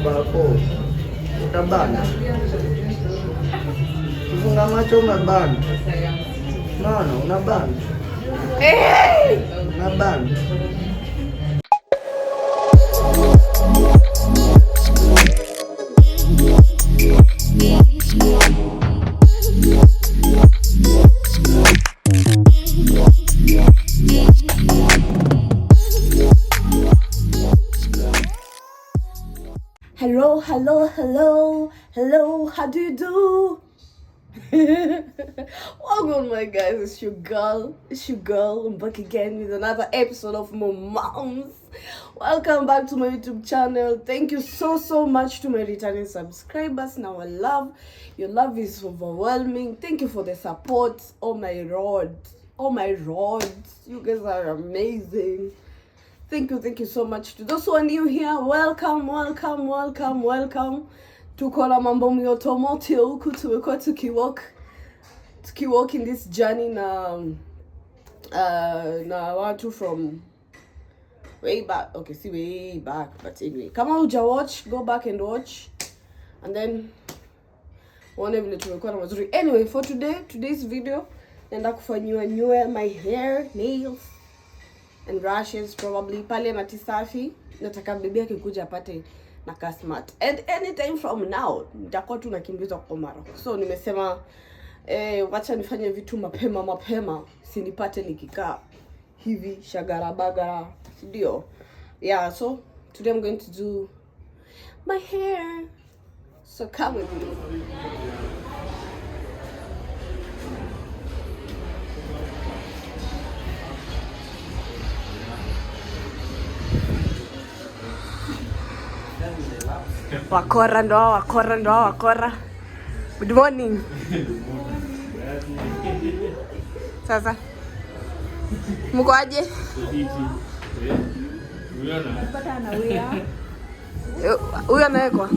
bako. Utabana. Kifunga macho umebana. Naona unabana. Unabana. Hello, how do you do? Welcome my guys, it's your girl, I'm back again with another episode of Mumomz. Welcome back to my YouTube channel. Thank you so much to my returning subscribers. Now your love is overwhelming. Thank you for the support. Oh my rods, you guys are amazing. Thank you so much. To those who are new here, welcome. Tuko na mambo miotomoto huku, tumekuwa tukiwalk in this journey na watu from way back. Okay, see way back, but anyway, kama huja watch, go back and watch and then one vile tumekuwa na mazuri. Anyway, for today's video naenda kufanywa my hair, nails and brushes probably pale na Tisafi. Nataka bibi yake kuja apate na kasmat. And anytime from now nitakuwa tu nakimbizwa kwa mara. So nimesema wacha nifanye vitu mapema sinipate nikikaa hivi shagara bagara, ndio. Yeah, so today I'm going to do my hair. So come with me. Wakora. Good morning. Sasa mko aje? Huyo anawekwa.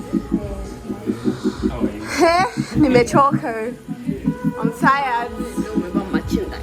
Nimechoka. I'm tired. Umevaa machinda.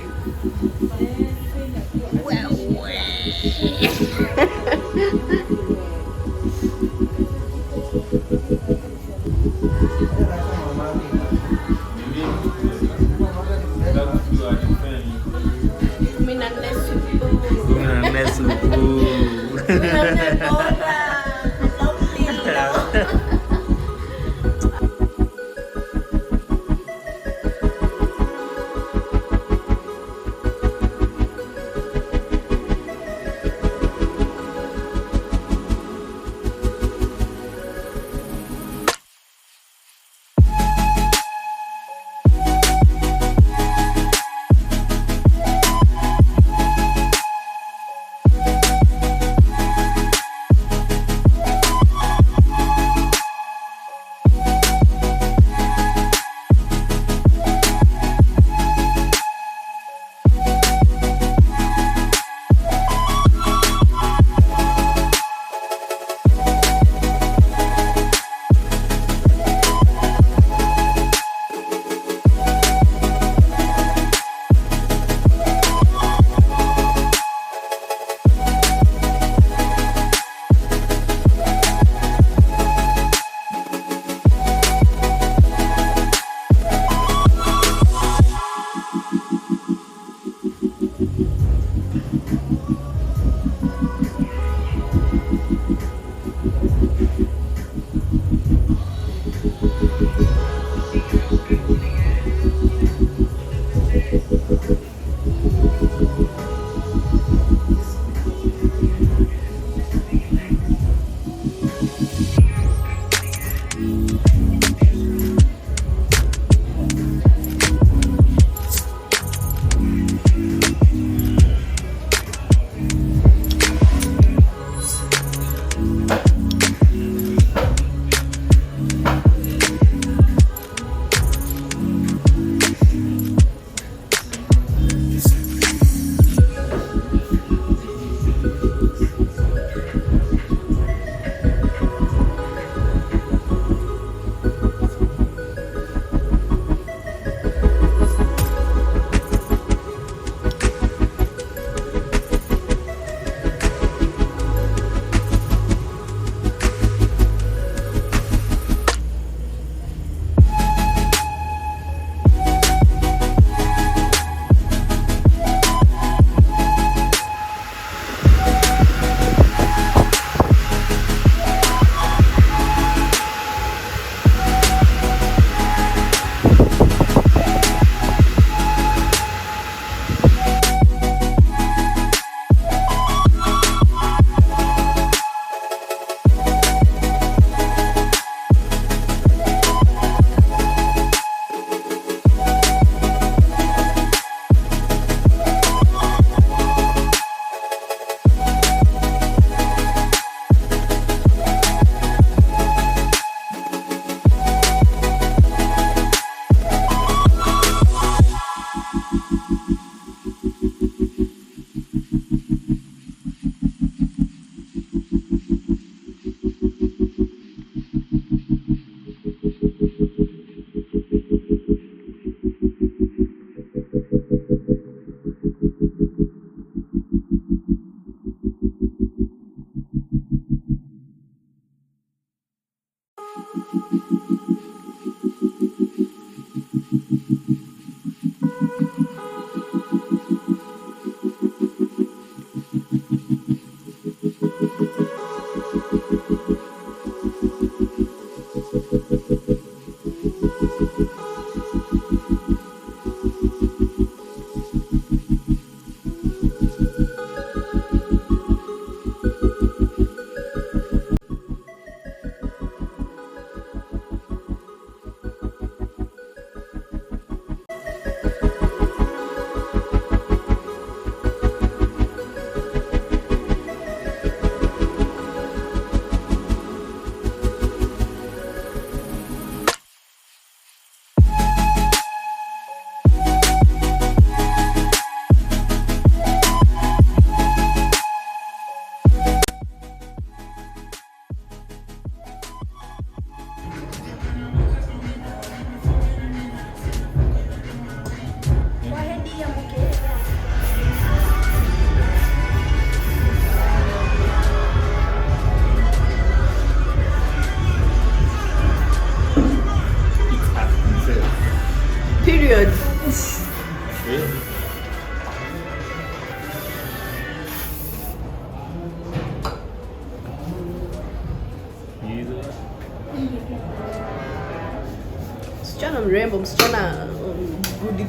Msichana mrembo, msichana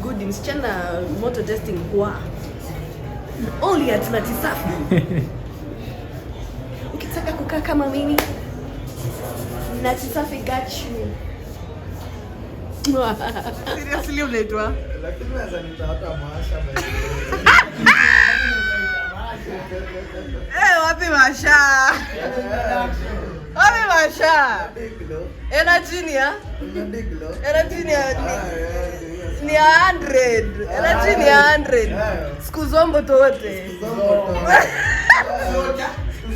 goody, msichana motor testing kwa. Only at Natisafi. Ukitaka kukaa kama mimi, Natisafi got you. Seriously unaitwa? Lakini naweza nitata maasha basi. Wapi Masha? Wapi Masha? Era chini ya? Era chini ya ni 100. Era chini ya 100. Siku zombo tote.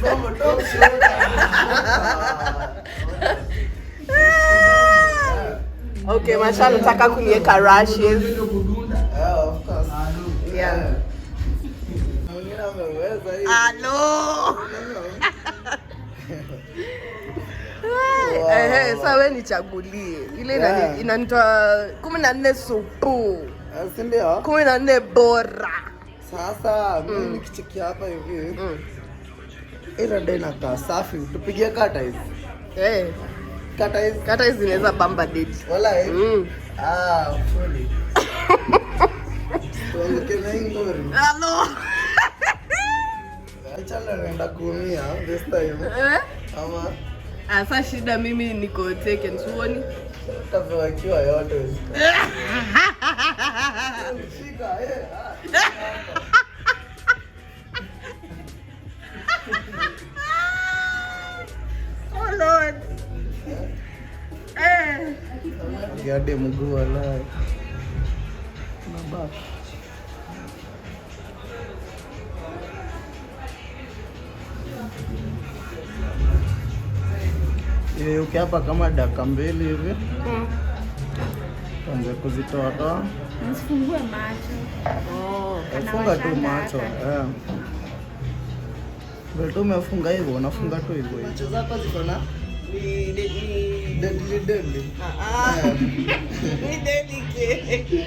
Zombo tote. Okay, Masha nataka kuniweka rashes. Of course. Yeah. Hello. Sasa wewe nichagulie. Ile inanitoa 14 supu. Si ndio? 14 bora. Sasa mimi nikichekia hapa hivi. Ila ndio inakaa safi. Tupigie kata hizi. Kata hizi zinaweza bamba date. Wala fully. Tuongeke na ngori. Hello. Acha naenda kuumia this time. Ama Asa shida mimi niko taken suoni. tapewa kiwa yote. Shika Oh Lord. Yade mguu wala. Mabaki. Ukiapa kama dakika 2 hivi. Tuanze kuzitoa toa. Msifungue macho. Funga tu macho. Ndio tu umefunga hivyo, unafunga tu hivyo. Macho zako ziko na ni deadly. Ni delicate.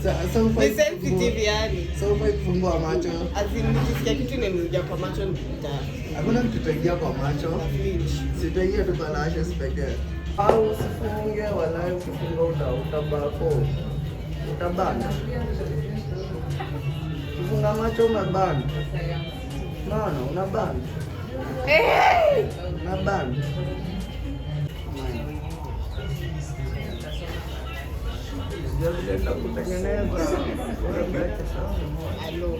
Sasa Ni sensitive yani. Sasa ufungua macho. Nikisikia kitu inaingia kwa macho nita. Hakuna kitu kitaingia kwa macho. Sitaingia tu kwa lashes pekee. Au usifunge wala ukifunga utabako. Utabana. Ukifunga macho umebana. No, unabana. Unabana. Ndio kutengeneza. Hello.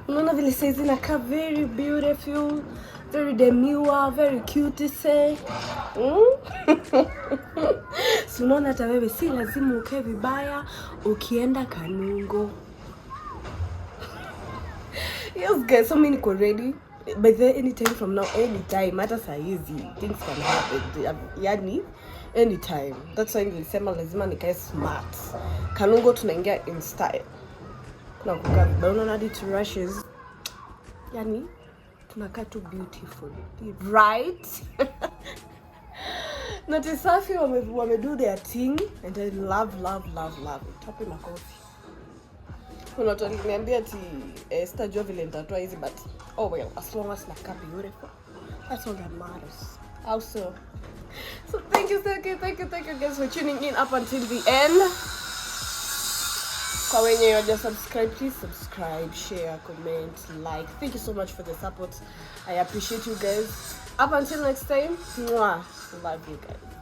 Unaona vile saizi inakaa very beautiful, very demure, very cute say. So unaona hata wewe si lazima ukae vibaya ukienda Kanungo. Yes guys, so mimi niko ready. By the anytime from now, anytime, hata saa hizi things can happen. Yani anytime. That's why nilisema lazima nikae smart. Kanungo tunaingia in style. Kuna kukaa vibaya, unaona hadi two rushes. Yani tunakaa tu beautiful, right? Natisafi wame do their thing and I love it. Hapo makofi. Kuna watu waliniambia ati sitajua vile nitatoa hizi but oh well, as long as nakaa beautiful, that's all that matters. Also, so thank you guys for tuning in up until the end. Kwa wenye waja subscribe, please subscribe, share, comment, like. Thank you so much for the support. I appreciate you guys. Up until next time, mwah. Love you guys.